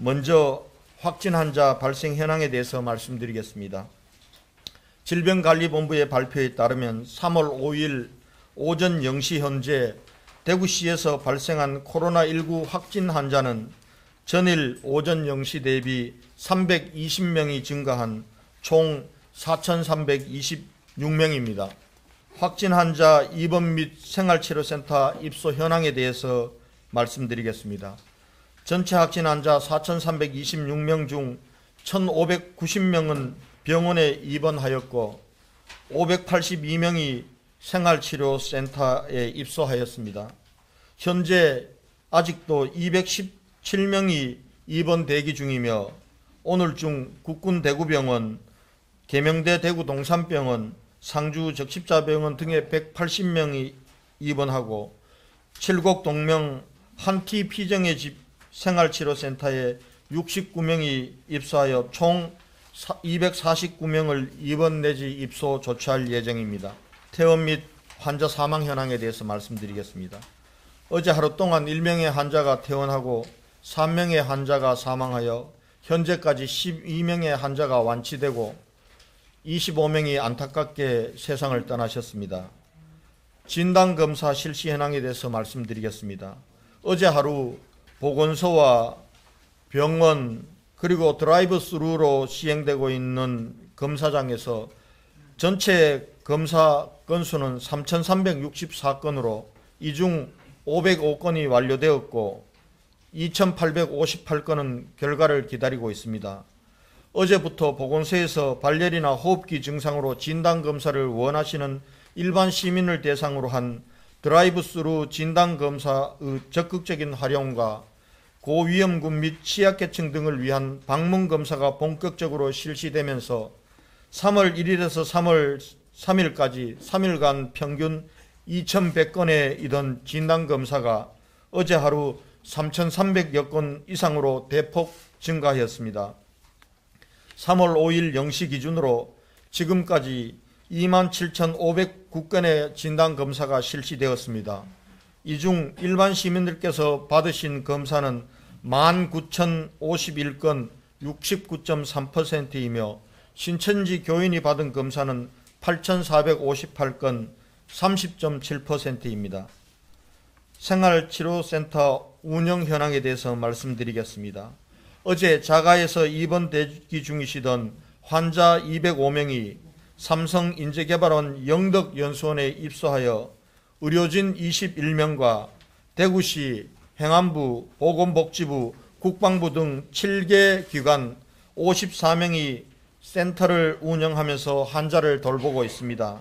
먼저 확진 환자 발생 현황에 대해서 말씀드리겠습니다. 질병관리본부의 발표에 따르면 3월 5일 오전 0시 현재 대구시에서 발생한 코로나19 확진 환자는 전일 오전 0시 대비 320명이 증가한 총 4,326명입니다. 확진 환자 입원 및 생활치료센터 입소 현황에 대해서 말씀드리겠습니다. 전체 확진 환자 4,326명 중 1,590명은 병원에 입원하였고 582명이 생활치료센터에 입소하였습니다. 현재 아직도 217명이 입원 대기 중이며 오늘 중 국군 대구병원, 계명대 대구동산병원, 상주 적십자병원 등에 180명이 입원하고 칠곡동명 한티 피정의 집 생활치료센터에 69명이 입소하여 총 249명을 입원 내지 입소 조치할 예정입니다. 퇴원 및 환자 사망 현황에 대해서 말씀드리겠습니다. 어제 하루 동안 1명의 환자가 퇴원하고 3명의 환자가 사망하여 현재까지 12명의 환자가 완치되고 25명이 안타깝게 세상을 떠나셨습니다. 진단검사 실시 현황에 대해서 말씀드리겠습니다. 어제 하루 보건소와 병원 그리고 드라이브 스루로 시행되고 있는 검사장에서 전체 검사 건수는 3,364건으로 이 중 505건이 완료되었고 2,858건은 결과를 기다리고 있습니다. 어제부터 보건소에서 발열이나 호흡기 증상으로 진단검사를 원하시는 일반 시민을 대상으로 한 드라이브 스루 진단검사의 적극적인 활용과 고위험군 및 취약계층 등을 위한 방문검사가 본격적으로 실시되면서 3월 1일에서 3월 3일까지 3일간 평균 2,100건에 이던 진단검사가 어제 하루 3,300여 건 이상으로 대폭 증가하였습니다. 3월 5일 0시 기준으로 지금까지 27,509건의 진단검사가 실시되었습니다. 이 중 일반 시민들께서 받으신 검사는 19,051건 69.3%이며 신천지 교인이 받은 검사는 8,458건 30.7%입니다. 생활치료센터 운영 현황에 대해서 말씀드리겠습니다. 어제 자가에서 입원 대기 중이시던 환자 205명이 삼성인재개발원 영덕연수원에 입소하여 의료진 21명과 대구시, 행안부, 보건복지부, 국방부 등 7개 기관 54명이 센터를 운영하면서 환자를 돌보고 있습니다.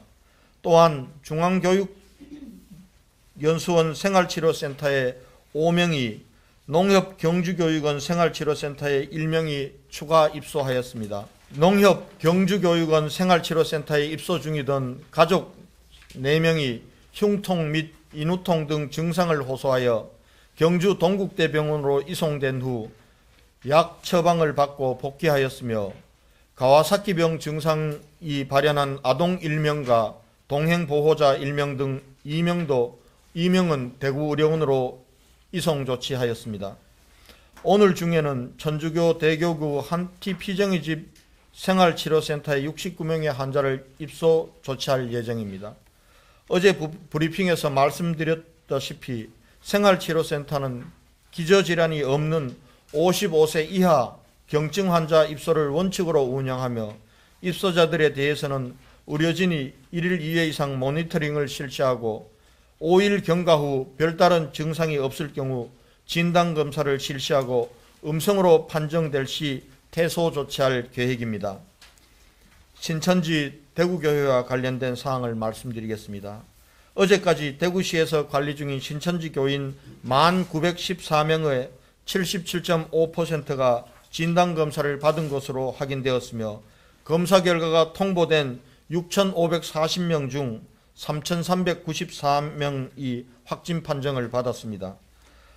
또한 중앙교육연수원 생활치료센터에 5명이, 농협경주교육원 생활치료센터에 1명이 추가 입소하였습니다. 농협경주교육원 생활치료센터에 입소 중이던 가족 4명이 흉통 및 인후통 등 증상을 호소하여 경주 동국대병원으로 이송된 후 약 처방을 받고 복귀하였으며 가와사키병 증상이 발현한 아동 1명과 동행보호자 1명 등 2명은 대구의료원으로 이송 조치하였습니다. 오늘 중에는 천주교 대교구 한티 피정의 집 생활치료센터에 69명의 환자를 입소 조치할 예정입니다. 어제 브리핑에서 말씀드렸다시피 생활치료센터는 기저질환이 없는 55세 이하 경증 환자 입소를 원칙으로 운영하며 입소자들에 대해서는 의료진이 1일 2회 이상 모니터링을 실시하고 5일 경과 후 별다른 증상이 없을 경우 진단검사를 실시하고 음성으로 판정될 시 퇴소 조치할 계획입니다. 신천지 대구교회와 관련된 사항을 말씀드리겠습니다. 어제까지 대구시에서 관리 중인 신천지 교인 1,914명의 77.5%가 진단검사를 받은 것으로 확인되었으며 검사 결과가 통보된 6,540명 중 3,394명이 확진 판정을 받았습니다.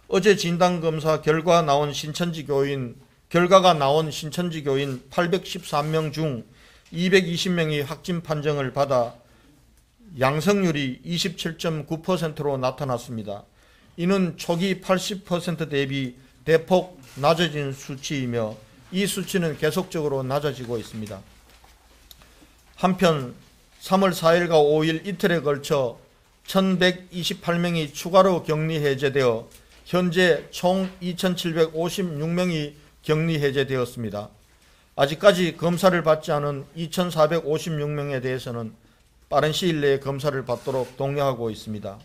어제 진단검사 결과가 나온 신천지 교인 813명 중 220명이 확진 판정을 받아 양성률이 27.9%로 나타났습니다. 이는 초기 80% 대비 대폭 낮아진 수치이며 이 수치는 계속적으로 낮아지고 있습니다. 한편 3월 4일과 5일 이틀에 걸쳐 1128명이 추가로 격리 해제되어 현재 총 2756명이 격리 해제되었습니다. 아직까지 검사를 받지 않은 2456명에 대해서는 빠른 시일 내에 검사를 받도록 독려하고 있습니다.